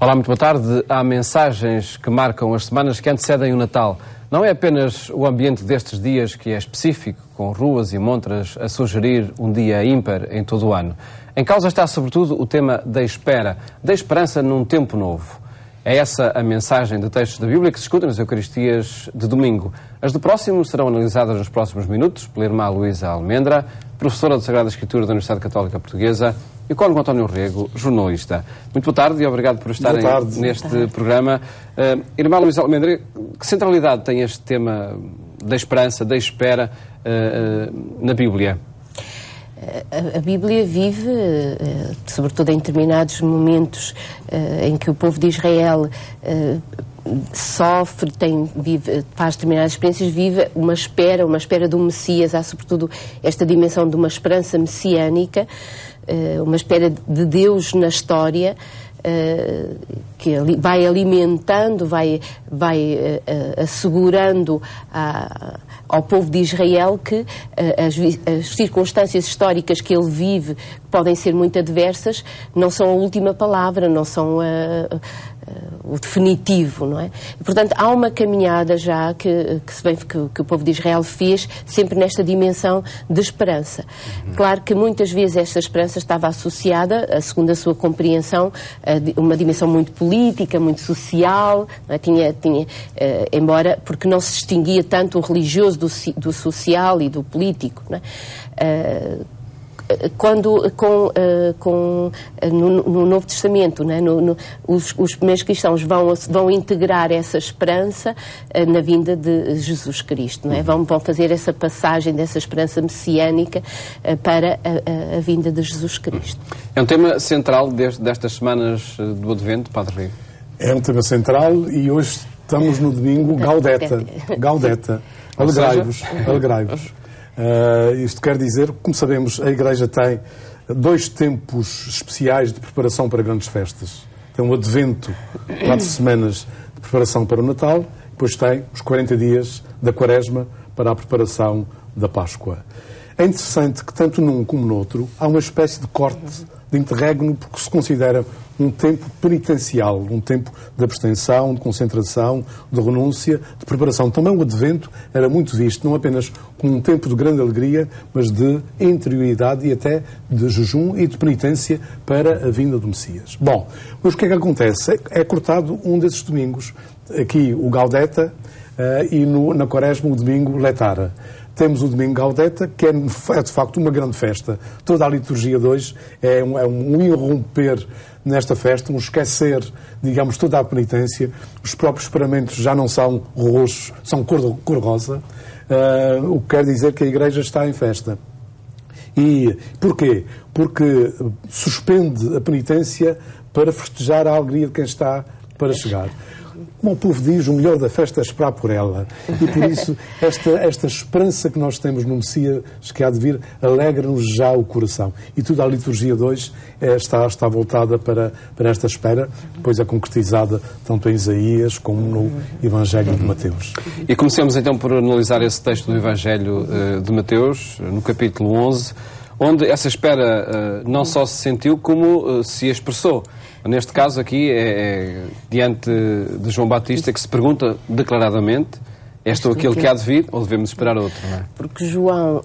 Olá, muito boa tarde. Há mensagens que marcam as semanas que antecedem o Natal. Não é apenas o ambiente destes dias que é específico, com ruas e montras a sugerir um dia ímpar em todo o ano. Em causa está, sobretudo, o tema da espera, da esperança num tempo novo. É essa a mensagem de textos da Bíblia que se escuta nas Eucaristias de domingo. As do próximo serão analisadas nos próximos minutos pela irmã Luísa Almendra, professora de Sagrada Escritura da Universidade Católica Portuguesa, e o cônego António Rego, jornalista. Muito boa tarde e obrigado por estarem neste programa. Irmã Luísa Almendra, que centralidade tem este tema da esperança, da espera na Bíblia? A Bíblia vive, sobretudo em determinados momentos em que o povo de Israel sofre, faz determinadas experiências, vive uma espera do Messias. Há sobretudo esta dimensão de uma esperança messiânica, uma espera de Deus na história, que vai alimentando, vai assegurando ao povo de Israel que as circunstâncias históricas que ele vive, que podem ser muito adversas, não são a última palavra, não são o definitivo, não é? E, portanto, há uma caminhada já que o povo de Israel fez sempre nesta dimensão de esperança. Claro que muitas vezes esta esperança estava associada, segundo a sua compreensão, a uma dimensão muito política, muito social, não é? Embora, porque não se distinguia tanto o religioso do social e do político, não é? No Novo Testamento, né, os primeiros cristãos vão integrar essa esperança na vinda de Jesus Cristo, não é? Vão fazer essa passagem dessa esperança messiânica para a vinda de Jesus Cristo. É um tema central destas semanas do Advento, Padre Rego? É um tema central e hoje estamos no domingo Gaudete. Gaudete. Alegrai-vos. Isto quer dizer, como sabemos, a Igreja tem 2 tempos especiais de preparação para grandes festas. Tem um Advento, 4 semanas de preparação para o Natal, depois tem os 40 dias da Quaresma para a preparação da Páscoa. É interessante que tanto num como no outro há uma espécie de corte, de interregno, porque se considera um tempo penitencial, um tempo de abstenção, de concentração, de renúncia, de preparação. Também o Advento era muito visto, não apenas como um tempo de grande alegria, mas de interioridade e até de jejum e de penitência para a vinda do Messias. Bom, mas o que é que acontece? É cortado um desses domingos, aqui o Gaudete e na Quaresma o domingo Letara. Temos o domingo Gaudete, que é de facto uma grande festa. Toda a liturgia de hoje é um irromper nesta festa, um esquecer, digamos, toda a penitência. Os próprios paramentos já não são roxos, são cor-de-rosa, o que quer dizer que a Igreja está em festa. E porquê? Porque suspende a penitência para festejar a alegria de quem está para chegar. Como o povo diz, o melhor da festa é esperar por ela. E por isso, esta esperança que nós temos no Messias que há de vir, alegra-nos já o coração. E toda a liturgia de hoje está voltada para esta espera, depois é concretizada tanto em Isaías como no Evangelho de Mateus. E comecemos então por analisar esse texto do Evangelho de Mateus, no capítulo 11, onde essa espera não só se sentiu, como se expressou. Neste caso aqui é diante de João Batista que se pergunta declaradamente: és tu aquele que há de vir ou devemos esperar outro? Não é? Porque João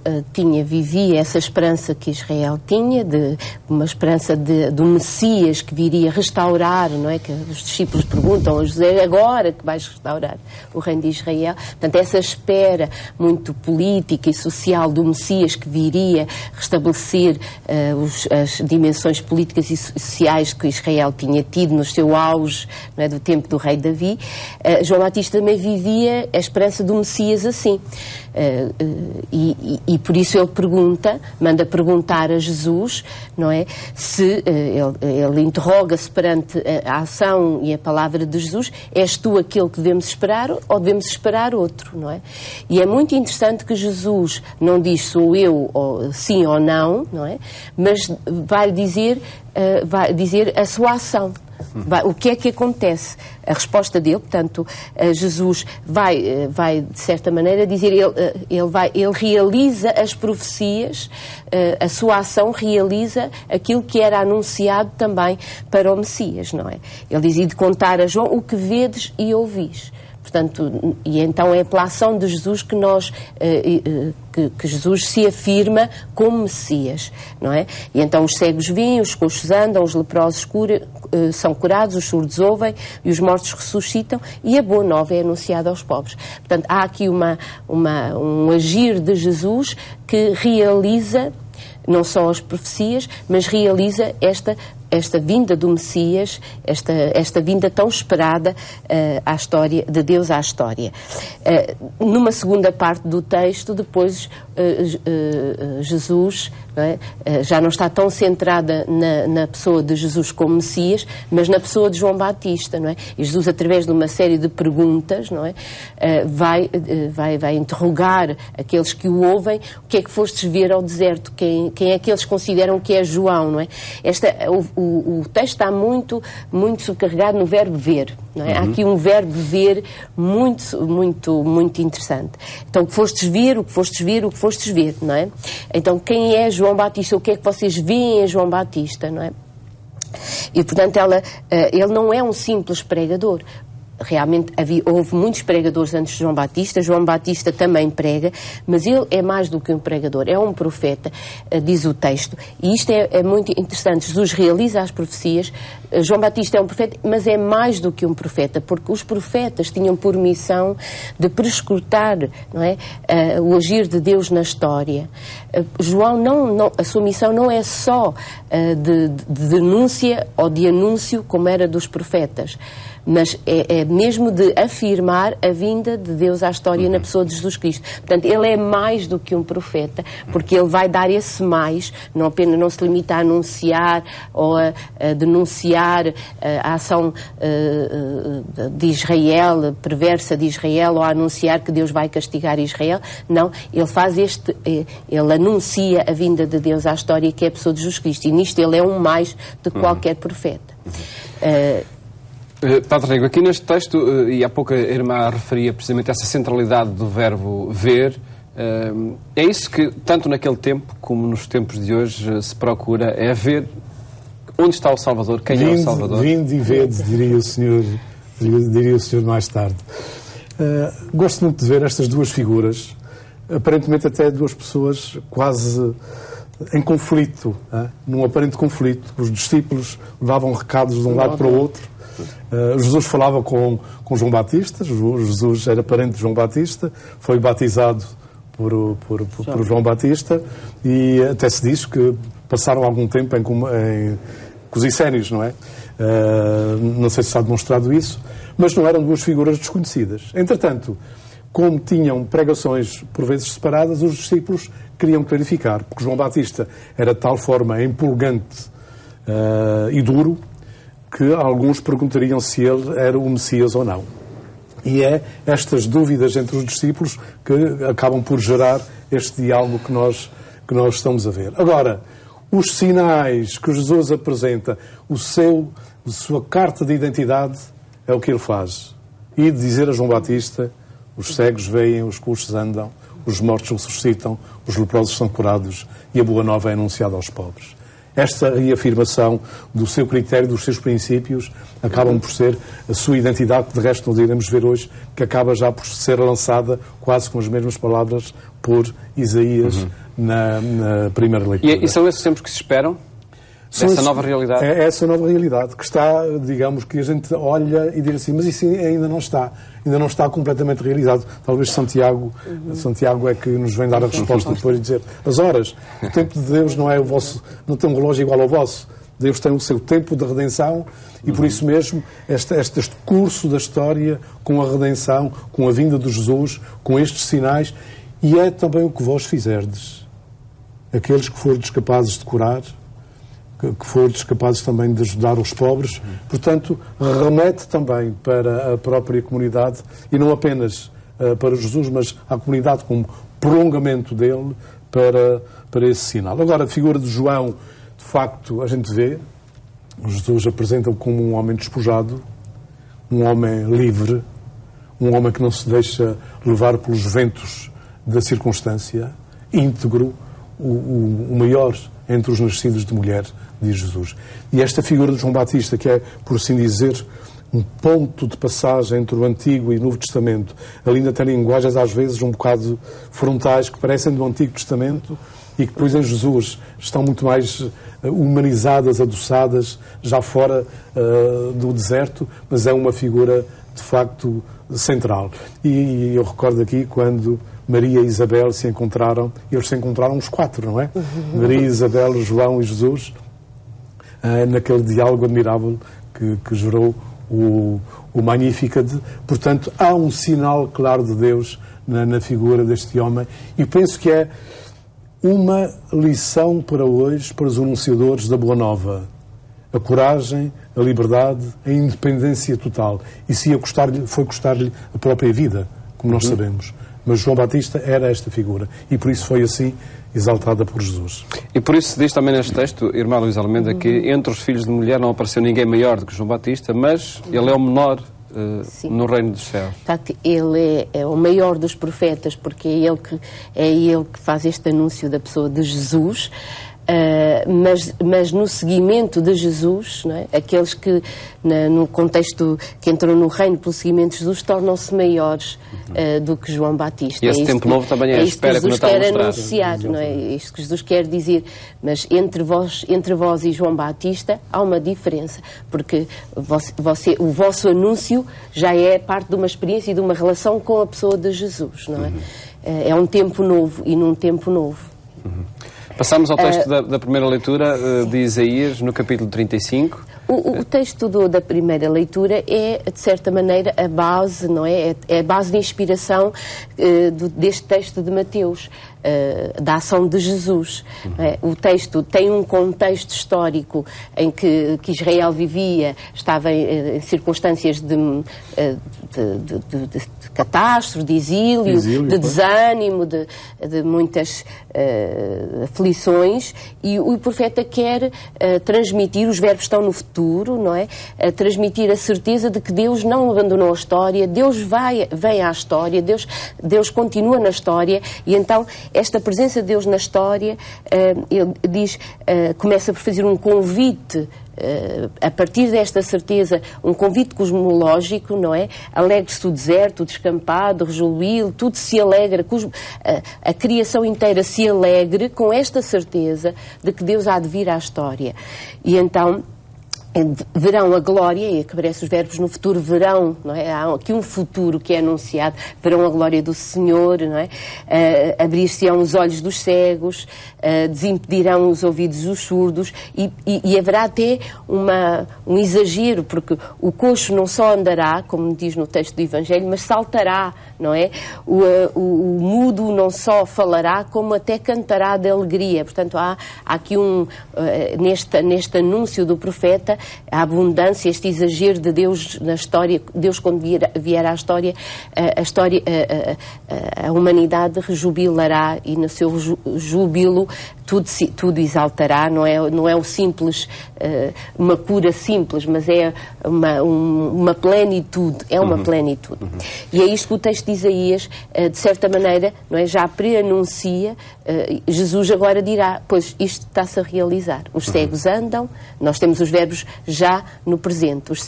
vivia essa esperança que Israel tinha, de uma esperança do Messias que viria restaurar, não é? Que os discípulos perguntam a José: agora que vais restaurar o reino de Israel? Portanto, essa espera muito política e social do Messias que viria restabelecer as dimensões políticas e sociais que Israel tinha tido no seu auge, não é? Do tempo do rei Davi. João Batista também vivia a esperança do Messias assim. E por isso ele manda perguntar a Jesus, não é? Se ele interroga-se perante a ação e a palavra de Jesus: és tu aquele que devemos esperar ou devemos esperar outro, não é? E é muito interessante que Jesus não diz sou eu, ou sim ou não, não é? Mas vai dizer a sua ação. O que é que acontece? A resposta dele, portanto, Jesus vai de certa maneira dizer, ele realiza as profecias, a sua ação realiza aquilo que era anunciado também para o Messias, não é? Ele diz, e de contar a João o que vedes e ouvis. Portanto, e então é pela ação de Jesus que que Jesus se afirma como Messias, não é? E então os cegos veem, os coxos andam, os leprosos são curados, os surdos ouvem e os mortos ressuscitam e a boa nova é anunciada aos pobres. Portanto, há aqui um agir de Jesus que realiza não só as profecias, mas realiza esta vinda do Messias, esta vinda tão esperada à história, de Deus à história. Numa segunda parte do texto, depois Jesus já não está tão centrada na pessoa de Jesus como Messias, mas na pessoa de João Batista, não é? E Jesus, através de uma série de perguntas, não é? Vai interrogar aqueles que o ouvem, o que é que fostes ver ao deserto, quem é que eles consideram que é João, não é? O texto está muito subcarregado no verbo ver, não é? Há aqui um verbo ver muito interessante. Então, o que fostes ver, não é? Então, quem é João Batista? O que é que vocês veem em João Batista, não é? E, portanto, ele não é um simples pregador. Realmente houve muitos pregadores antes de João Batista. João Batista também prega, mas ele é mais do que um pregador, é um profeta, diz o texto. E isto é muito interessante. Jesus realiza as profecias. João Batista é um profeta, mas é mais do que um profeta, porque os profetas tinham por missão de prescrutar, não é, o agir de Deus na história. João a sua missão não é só de denúncia ou de anúncio, como era dos profetas, mas é mesmo de afirmar a vinda de Deus à história na pessoa de Jesus Cristo. Portanto, ele é mais do que um profeta, porque ele vai dar esse mais, não se limita a anunciar ou a denunciar a ação de Israel, perversa de Israel, ou a anunciar que Deus vai castigar Israel. Não, ele anuncia a vinda de Deus à história, que é a pessoa de Jesus Cristo, e nisto ele é um mais de qualquer profeta. Padre Rego, aqui neste texto, e há pouco a irmã referia precisamente essa centralidade do verbo ver, é isso que, tanto naquele tempo como nos tempos de hoje, se procura, é ver onde está o Salvador, quem é o Salvador. Vinde e vede, diria o Senhor mais tarde. Gosto muito de ver estas duas figuras, aparentemente até duas pessoas quase em conflito, num aparente conflito. Os discípulos levavam recados de um lado para o outro. Jesus falava com João Batista. Jesus era parente de João Batista, foi batizado por João Batista, e até se diz que passaram algum tempo em cosicénios, não é? Não sei se está demonstrado isso, mas não eram duas figuras desconhecidas. Entretanto, como tinham pregações por vezes separadas, os discípulos queriam clarificar, porque João Batista era de tal forma empolgante e duro, que alguns perguntariam se ele era o Messias ou não. E é estas dúvidas entre os discípulos que acabam por gerar este diálogo que nós estamos a ver. Agora, os sinais que Jesus apresenta, a sua carta de identidade, é o que ele faz. E dizer a João Batista: os cegos veem, os coxos andam, os mortos ressuscitam, os leprosos são curados e a boa nova é anunciada aos pobres. Esta reafirmação do seu critério, dos seus princípios, acabam por ser a sua identidade, que de resto nós iremos ver hoje, que acaba já por ser lançada quase com as mesmas palavras por Isaías na primeira leitura. E são esses tempos que se esperam? Essa nova realidade? É essa nova realidade que está, digamos, que a gente olha e diz assim, mas isso ainda não está completamente realizado. Talvez Santiago é que nos vem dar a resposta depois de dizer: as horas, o tempo de Deus não é o vosso, não tem um relógio igual ao vosso. Deus tem o seu tempo de redenção e por isso mesmo este curso da história com a redenção, com a vinda de Jesus, com estes sinais, e é também o que vós fizerdes. Aqueles que fordes capazes de curar, que fordes capazes também de ajudar os pobres. Portanto, remete também para a própria comunidade, e não apenas para Jesus, mas à comunidade como prolongamento dele para esse sinal. Agora, a figura de João, de facto, a gente vê, Jesus apresenta-o como um homem despojado, um homem livre, um homem que não se deixa levar pelos ventos da circunstância, íntegro, o maior entre os nascidos de mulher, diz Jesus. E esta figura de João Batista, que é, por assim dizer, um ponto de passagem entre o Antigo e o Novo Testamento, ali ainda tem linguagens às vezes um bocado frontais que parecem do Antigo Testamento e que depois em Jesus estão muito mais humanizadas, adoçadas, já fora do deserto, mas é uma figura de facto central. E eu recordo aqui quando Maria e Isabel se encontraram, eles se encontraram os quatro, não é? Maria, Isabel, João e Jesus, naquele diálogo admirável que gerou o Magnificat. Portanto, há um sinal claro de Deus na figura deste homem e penso que é uma lição para hoje, para os anunciadores da Boa Nova. A coragem, a liberdade, a independência total. E se foi custar-lhe a própria vida, como nós sabemos. Mas João Batista era esta figura e por isso foi assim exaltada por Jesus. E por isso se diz também neste texto, irmã Luís Almeida, que entre os filhos de mulher não apareceu ninguém maior do que João Batista, mas ele é o menor no reino dos céus. Ele é o maior dos profetas, porque é ele que faz este anúncio da pessoa de Jesus. Mas no seguimento de Jesus, não é? Aqueles que, no contexto que entram no reino pelo seguimento de Jesus, tornam-se maiores do que João Batista. E esse tempo novo também é a espera que o Natal quer anunciar, não é? Isto que Jesus quer dizer. Mas entre vós e João Batista há uma diferença, porque o vosso anúncio já é parte de uma experiência e de uma relação com a pessoa de Jesus, não é? É um tempo novo e num tempo novo. Passamos ao texto da primeira leitura de Isaías, no capítulo 35. O texto da primeira leitura é, de certa maneira, a base, não é? É a base de inspiração deste texto de Mateus, da ação de Jesus. O texto tem um contexto histórico em que Israel vivia, estava em circunstâncias de catástrofe, de exílio, de desânimo, de muitas aflições, e o profeta quer transmitir, os verbos estão no futuro, não é? Transmitir a certeza de que Deus não abandonou a história, Deus vem à história, Deus continua na história, e então esta presença de Deus na história, ele diz, começa por fazer um convite, a partir desta certeza, um convite cosmológico, não é? Alegre-se o deserto, o descampado, o rejubil, tudo se alegra, a criação inteira se alegre com esta certeza de que Deus há de vir à história. E então verão a glória, e que aparecem os verbos no futuro, verão, não é? Há aqui um futuro que é anunciado, verão a glória do Senhor, não é? Abrir-se-ão os olhos dos cegos, desimpedirão os ouvidos dos surdos, e haverá até um exagero, porque o coxo não só andará, como diz no texto do Evangelho, mas saltará, não é? O mudo não só falará, como até cantará de alegria. Portanto, há aqui neste anúncio do profeta, a abundância, este exagero de Deus na história. Deus, quando vier à história, a humanidade rejubilará, e no seu júbilo tudo exaltará. Não é o simples, uma cura simples, mas é uma plenitude, é uma plenitude. E é isto que o texto de Isaías, de certa maneira, não é, já preanuncia. Jesus agora dirá, pois isto está-se a realizar. Os cegos andam, nós temos os verbos já no presente. Os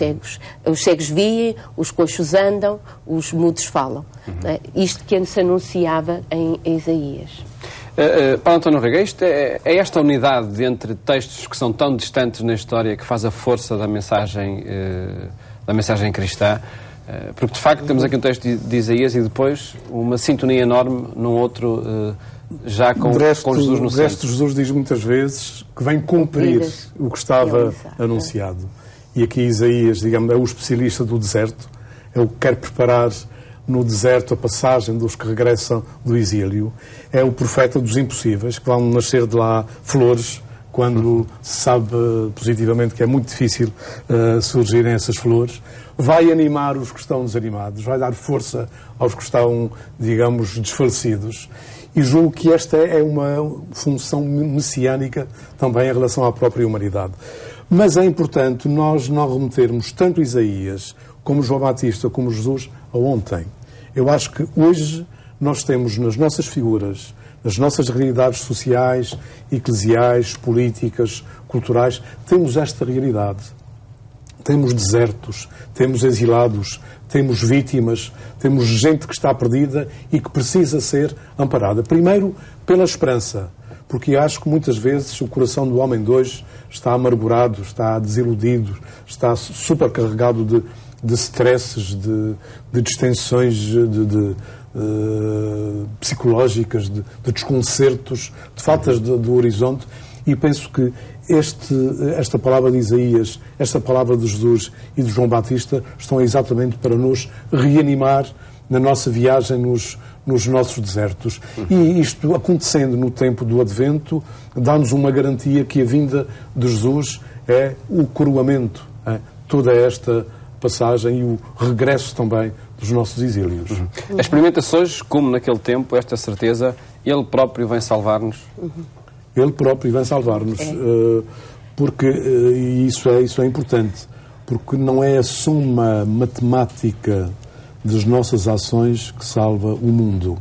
cegos veem, os coxos andam, os mudos falam. É? Isto que se anunciava em Isaías. Paulo António Rega, é esta unidade entre textos que são tão distantes na história que faz a força da mensagem cristã? Porque, de facto, temos aqui um texto de Isaías e depois uma sintonia enorme num outro, já com Jesus no centro. O resto de Jesus diz muitas vezes que vem cumprir o que estava anunciado. E aqui Isaías, digamos, é o especialista do deserto, é o que quer preparar no deserto a passagem dos que regressam do exílio. É o profeta dos impossíveis, que vão nascer de lá flores, quando se sabe positivamente que é muito difícil surgirem essas flores. Vai animar os que estão desanimados, vai dar força aos que estão, digamos, desfalecidos. E julgo que esta é uma função messiânica também em relação à própria humanidade. Mas é importante nós não remetermos tanto Isaías como João Batista, como Jesus, a ontem. Eu acho que hoje nós temos nas nossas figuras, nas nossas realidades sociais, eclesiais, políticas, culturais, temos esta realidade. Temos desertos, temos exilados, temos vítimas, temos gente que está perdida e que precisa ser amparada. Primeiro, pela esperança, porque acho que muitas vezes o coração do homem de hoje está amargurado, está desiludido, está supercarregado de stresses, de distensões psicológicas, de desconcertos, de faltas do horizonte, e penso que esta palavra de Isaías, esta palavra de Jesus e de João Batista estão exatamente para nos reanimar na nossa viagem nos nossos desertos. E isto acontecendo no tempo do Advento dá-nos uma garantia que a vinda de Jesus é o coroamento, toda esta passagem e o regresso também dos nossos exílios. Experimenta-se hoje, como naquele tempo, esta certeza, Ele próprio vem salvar-nos? Ele próprio vem salvar-nos, porque isso é importante, porque não é a soma matemática das nossas ações que salva o mundo,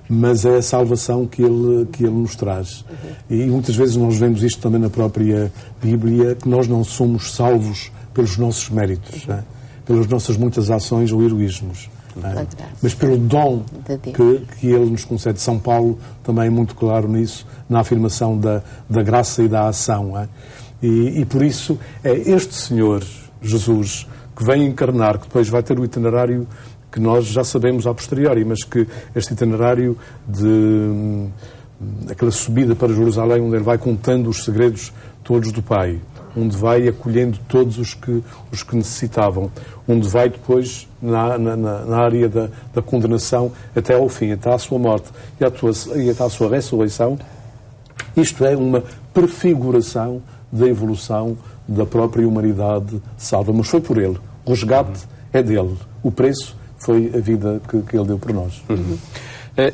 mas é a salvação que ele nos traz. E muitas vezes nós vemos isto também na própria Bíblia, que nós não somos salvos pelos nossos méritos, pelas nossas muitas ações ou heroísmos, mas pelo dom que ele nos concede. São Paulo também é muito claro nisso, na afirmação da graça e da ação. E por isso é este Senhor, Jesus, que vem encarnar, que depois vai ter o itinerário que nós já sabemos a posteriori, mas que este itinerário aquela subida para Jerusalém, onde ele vai contando os segredos todos do Pai, onde vai acolhendo todos os que necessitavam, onde vai depois na área da condenação até ao fim, até à sua morte e até à sua ressurreição. Isto é uma prefiguração da evolução da própria humanidade salva. Mas foi por ele. O resgate é dele. O preço foi a vida que ele deu por nós.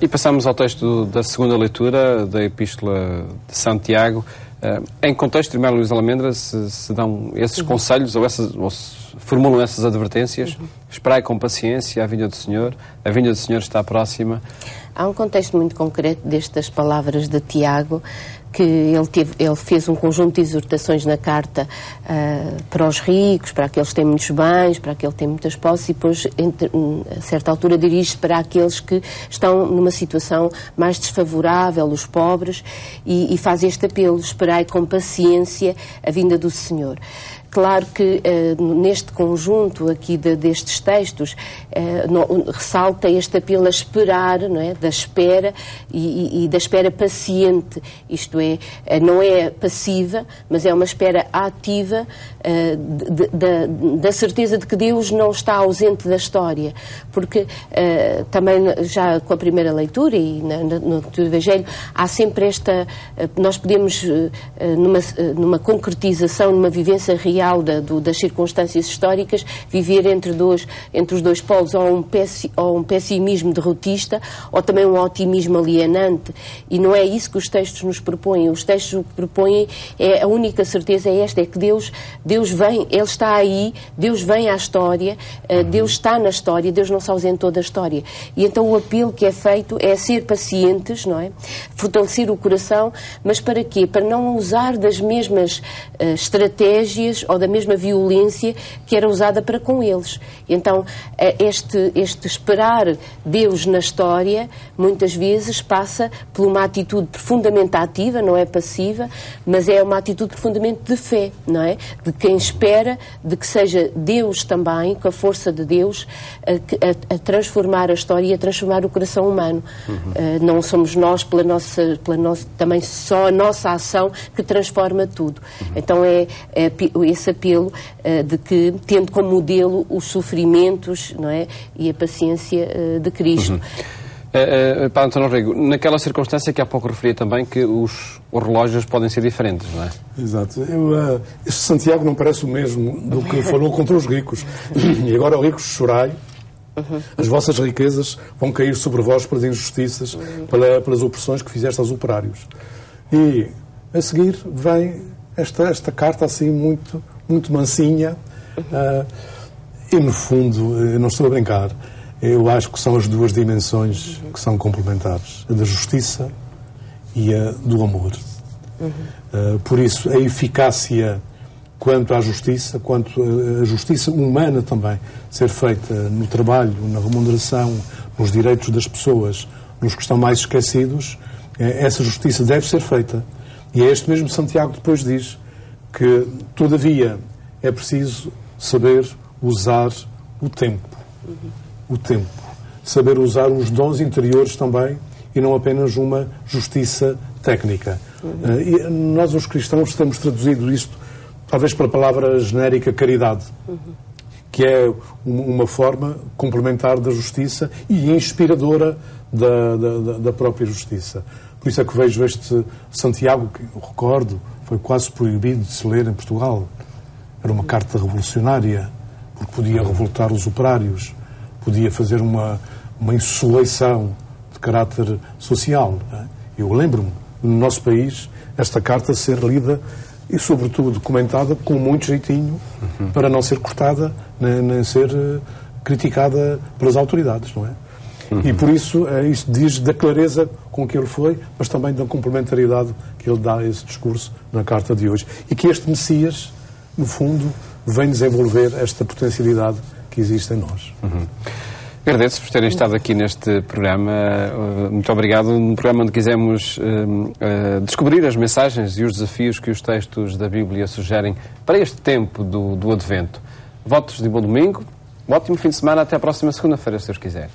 E passamos ao texto da segunda leitura da Epístola de Santiago. Em contexto, irmã Luís Almendra, se dão esses conselhos ou se formulam essas advertências, esperai com paciência a vinda do Senhor está próxima. Há um contexto muito concreto destas palavras de Tiago, que ele fez um conjunto de exortações na carta para os ricos, para aqueles que têm muitos bens, para aqueles que têm muitas posses, e depois, a certa altura, dirige-se para aqueles que estão numa situação mais desfavorável, os pobres, e faz este apelo: esperai com paciência a vinda do Senhor. Claro que neste conjunto aqui destes textos ressalta este apelo a esperar, não é? Da espera e da espera paciente, isto é, não é passiva, mas é uma espera ativa da certeza de que Deus não está ausente da história, porque também já com a primeira leitura e no Evangelho há sempre nós podemos numa concretização, numa vivência real das circunstâncias históricas, viver entre os dois polos, ou um pessimismo derrotista, ou também um otimismo alienante. E não é isso que os textos nos propõem. Os textos o que propõem, a única certeza é esta, é que Deus vem, Ele está aí, Deus vem à história, Deus está na história, Deus não se ausentou da história. E então o apelo que é feito é ser pacientes, não é? Fortalecer o coração, mas para quê? Para não usar das mesmas estratégias ou da mesma violência que era usada para com eles. Então, este esperar Deus na história, muitas vezes passa por uma atitude profundamente ativa, não é passiva, mas é uma atitude profundamente de fé, não é? De quem espera de que seja Deus também, com a força de Deus, a transformar a história e a transformar o coração humano. Não somos nós, também só a nossa ação que transforma tudo. Então é esse apelo de que, tendo como modelo os sofrimentos, não é? E a paciência de Cristo. Padre António Rego, naquela circunstância que há pouco referi também, que os relógios podem ser diferentes, não é? Exato. Este Santiago não parece o mesmo do que falou contra os ricos. E agora, ricos, chorai. As vossas riquezas vão cair sobre vós pelas injustiças, pelas opressões que fizeste aos operários. E, a seguir, vem esta carta assim muito mansinha. E, no fundo, eu não estou a brincar, eu acho que são as duas dimensões que são complementares, a da justiça e a do amor. Por isso, a eficácia quanto à justiça, quanto a justiça humana também, ser feita no trabalho, na remuneração, nos direitos das pessoas, nos que estão mais esquecidos, essa justiça deve ser feita. E é este mesmo Santiago depois diz que, todavia, é preciso saber usar o tempo. O tempo. Saber usar os dons interiores também e não apenas uma justiça técnica. E nós, os cristãos, temos traduzido isto talvez pela palavra genérica caridade, que é uma forma complementar da justiça e inspiradora da própria justiça. Por isso é que vejo este Santiago, que eu recordo, foi quase proibido de se ler em Portugal. Era uma carta revolucionária, porque podia revoltar os operários, podia fazer uma insurreição de caráter social. Eu lembro-me, no nosso país, esta carta ser lida e, sobretudo, comentada com muito jeitinho, para não ser cortada, nem ser criticada pelas autoridades, não é? E, por isso, isto diz da clareza com que ele foi, mas também da complementaridade que ele dá a esse discurso na carta de hoje. E que este Messias, no fundo, vem desenvolver esta potencialidade que existe em nós. Agradeço por terem estado aqui neste programa. Muito obrigado. Um programa onde quisemos descobrir as mensagens e os desafios que os textos da Bíblia sugerem para este tempo do Advento. Votos de bom domingo, um ótimo fim de semana. Até à próxima segunda-feira, se Deus quiser.